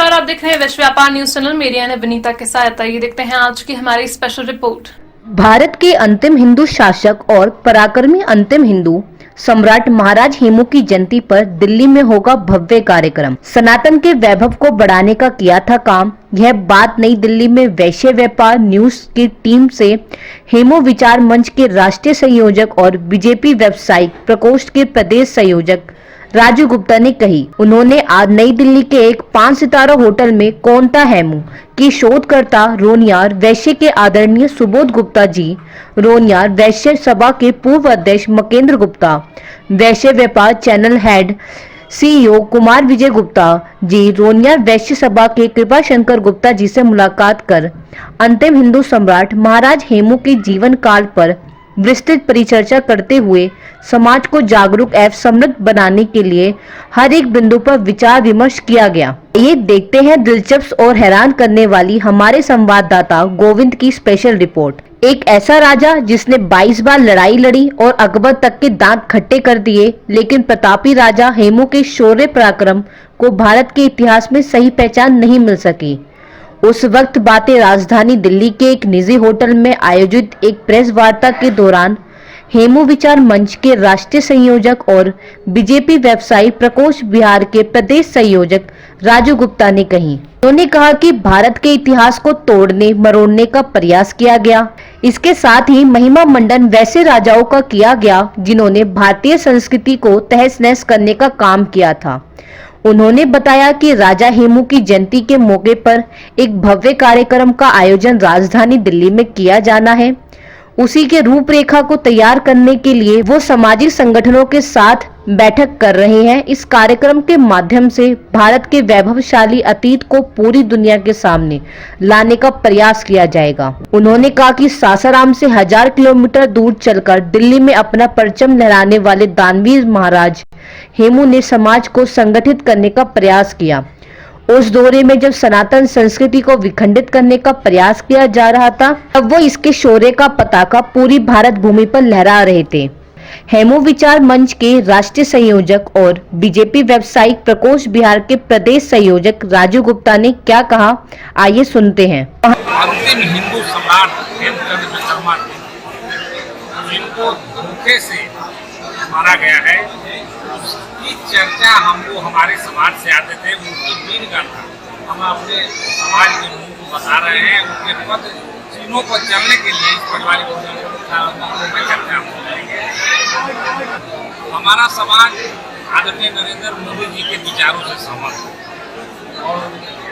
नमस्कार, आप देख रहे हैं विश्व व्यापार न्यूज चैनल। मेरी यानी विनीता के साथ आइए देखते हैं आज की हमारी स्पेशल रिपोर्ट। भारत के अंतिम हिंदू शासक और पराक्रमी अंतिम हिंदू सम्राट महाराज हेमू की जयंती पर दिल्ली में होगा भव्य कार्यक्रम। सनातन के वैभव को बढ़ाने का किया था काम। यह बात नई दिल्ली में वैश्य व्यापार न्यूज की टीम से हेमू विचार मंच के राष्ट्रीय संयोजक और बीजेपी व्यावसायिक प्रकोष्ठ के प्रदेश संयोजक राजू गुप्ता ने कही। उन्होंने आज नई दिल्ली के एक 5 सितारा होटल में कौन था हेमू की शोधकर्ता रोनियार वैश्य के आदरणीय सुबोध गुप्ता जी, रोनियार वैश्य सभा के पूर्व अध्यक्ष मकेंद्र गुप्ता, वैश्य व्यापार channel head CEO Kumar Vijay Gupta ji, Roniyar वैश्य सभा के कृपा शंकर गुप्ता जी से मुलाकात कर अंतिम हिंदू सम्राट महाराज हेमू के जीवन काल पर विस्तृत परिचर्चा करते हुए समाज को जागरूक एवं समृद्ध बनाने के लिए हर एक बिंदु पर विचार विमर्श किया गया। ये देखते हैं दिलचस्प और हैरान करने वाली हमारे संवाददाता गोविंद की स्पेशल रिपोर्ट। एक ऐसा राजा जिसने 22 बार लड़ाई लड़ी और अकबर तक के दांत खट्टे कर दिए, लेकिन प्रतापी राजा हेमू के शौर्य पराक्रम को भारत के इतिहास में सही पहचान नहीं मिल सकी। उस वक्त बातें राजधानी दिल्ली के एक निजी होटल में आयोजित एक प्रेस वार्ता के दौरान हेमू विचार मंच के राष्ट्रीय संयोजक और बीजेपी व्यवसायी प्रकोष्ठ बिहार के प्रदेश संयोजक राजू गुप्ता ने कही। उन्होंने कहा कि भारत के इतिहास को तोड़ने मरोड़ने का प्रयास किया गया। इसके साथ ही महिमा मंडन वैसे राजाओं का किया गया जिन्होंने भारतीय संस्कृति को तहस नहस करने का काम किया था। उन्होंने बताया कि राजा हेमू की जयंती के मौके पर एक भव्य कार्यक्रम का आयोजन राजधानी दिल्ली में किया जाना है। उसी के रूपरेखा को तैयार करने के लिए वो सामाजिक संगठनों के साथ बैठक कर रहे हैं। इस कार्यक्रम के माध्यम से भारत के वैभवशाली अतीत को पूरी दुनिया के सामने लाने का प्रयास किया जाएगा। उन्होंने कहा कि सासाराम से 1000 किलोमीटर दूर चलकर दिल्ली में अपना परचम लहराने वाले दानवीर महाराज हेमू ने समाज को संगठित करने का प्रयास किया। उस दौरे में जब सनातन संस्कृति को विखंडित करने का प्रयास किया जा रहा था, तब वो इसके शौर्य का पताका पूरी भारत भूमि पर लहरा रहे थे। हेमू विचार मंच के राष्ट्रीय संयोजक और बीजेपी व्यावसायिक प्रकोष्ठ बिहार के प्रदेश संयोजक राजू गुप्ता ने क्या कहा, आइए सुनते हैं। अंतिम हिंदू सम्राट हेमचंद्र शर्मा जिनको धोखे से मारा गया है, उसकी चर्चा हमको हमारे समाज से आते थे। उनकी वीर गाथा हम अपने समाज के लोगों को बता रहे हैं। उनके पद चिन्हों पर चलने के लिए इस पारिवारिक में चर्चा हम करेंगे। हमारा समाज आदरणीय नरेंद्र मोदी जी के विचारों से सहमत है और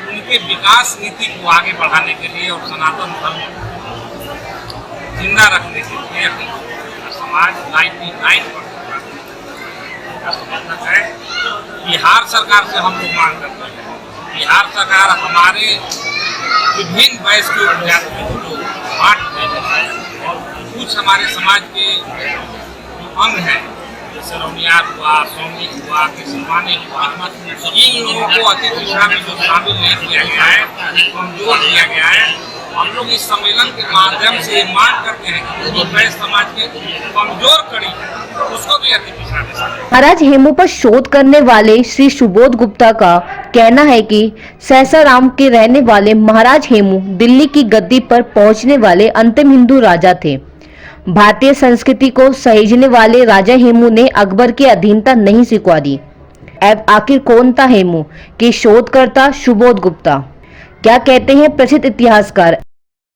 उनके विकास नीति को आगे बढ़ाने के लिए और सनातन धर्म जिंदा रखने के लिए समाज 99% का समर्थक है। बिहार सरकार से हम लोग मांग करते हैं, बिहार सरकार हमारे विभिन्न वैश्य के उपजातियों को बांट दे और कुछ हमारे समाज के अंग हैं, जैसे रोनियार हुआ, सोनी हुआ, किसवानी हुआ, इन लोगों को अतिथि शिक्षा में जो शामिल नहीं किया गया है, कमजोर किया गया है। हम लोग इस सम्मेलन के माध्यम से मांग करते हैं कि वैश्य समाज के कमजोर कड़ी उसको भी अतिथि शिक्षा। महाराज हेमू पर शोध करने वाले श्री सुबोध गुप्ता का कहना है कि सासाराम के रहने वाले महाराज हेमू दिल्ली की गद्दी पर पहुंचने वाले अंतिम हिंदू राजा थे। भारतीय संस्कृति को सहेजने वाले राजा हेमू ने अकबर की अधीनता नहीं स्वीकार दी। अब आखिर कौन था हेमू के शोधकर्ता सुबोध गुप्ता, क्या कहते हैं प्रसिद्ध इतिहासकार।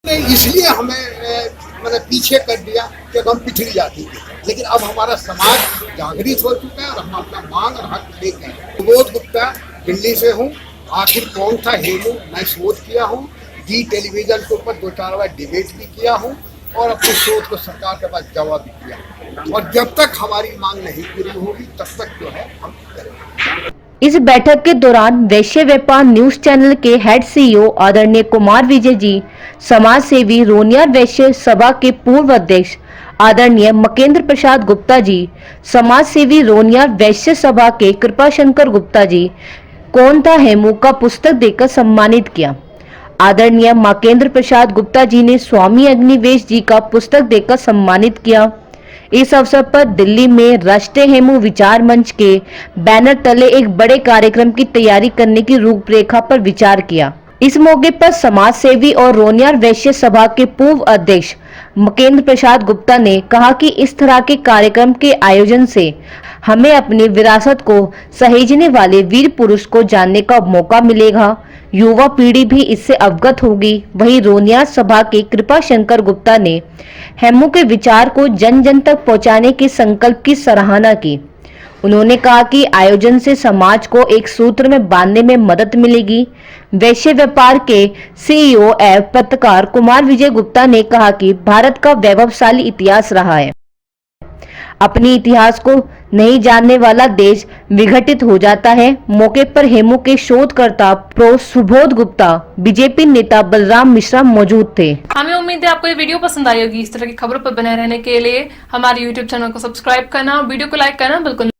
इसलिए हमें मतलब पीछे कर दिया कि हम पिछड़ी जाती थी, लेकिन अब हमारा समाज जागृत हो चुका है और हम अपना मांग और हक लेके हैं। सुबोध गुप्ता दिल्ली से हूँ। आखिर कौन था हेमू मैं शोध किया हूँ, जी टेलीविजन के ऊपर 2-4 बार डिबेट भी किया हूँ और अपनी शोध को सरकार के पास जवाब भी किया। और जब तक हमारी मांग नहीं पूरी होगी तब तक जो है हम करेंगे। इस बैठक के दौरान वैश्य व्यापार न्यूज चैनल के हेड सीईओ आदरणीय कुमार विजय जी, समाज सेवी रोनियार वैश्य सभा के पूर्व अध्यक्ष आदरणीय मकेंद्र प्रसाद गुप्ता जी, समाज सेवी रोनियार वैश्य सभा के कृपा शंकर गुप्ता जी कौन था हेमू का पुस्तक देकर सम्मानित किया। आदरणीय मकेंद्र प्रसाद गुप्ता जी ने स्वामी अग्निवेश जी का पुस्तक देकर सम्मानित किया। इस अवसर पर दिल्ली में राष्ट्रीय हेमू विचार मंच के बैनर तले एक बड़े कार्यक्रम की तैयारी करने की रूपरेखा पर विचार किया। इस मौके पर समाज सेवी और रोनियार वैश्य सभा के पूर्व अध्यक्ष मकेंद्र प्रसाद गुप्ता ने कहा कि इस तरह के कार्यक्रम के आयोजन से हमें अपनी विरासत को सहेजने वाले वीर पुरुष को जानने का मौका मिलेगा, युवा पीढ़ी भी इससे अवगत होगी। वहीं रोनियार सभा के कृपा शंकर गुप्ता ने हेमू के विचार को जन जन तक पहुंचाने के संकल्प की सराहना की। उन्होंने कहा कि आयोजन से समाज को एक सूत्र में बांधने में मदद मिलेगी। वैश्य व्यापार के सीईओ एवं पत्रकार कुमार विजय गुप्ता ने कहा कि भारत का वैभवशाली इतिहास रहा है। अपने इतिहास को नहीं जानने वाला देश विघटित हो जाता है। मौके पर हेमू के शोधकर्ता प्रो सुबोध गुप्ता, बीजेपी नेता बलराम मिश्रा मौजूद थे। हमें उम्मीद है आपको ये वीडियो पसंद आई होगी। इस तरह की खबरों पर बने रहने के लिए हमारे YouTube चैनल को सब्सक्राइब करना, वीडियो को लाइक करना बिल्कुल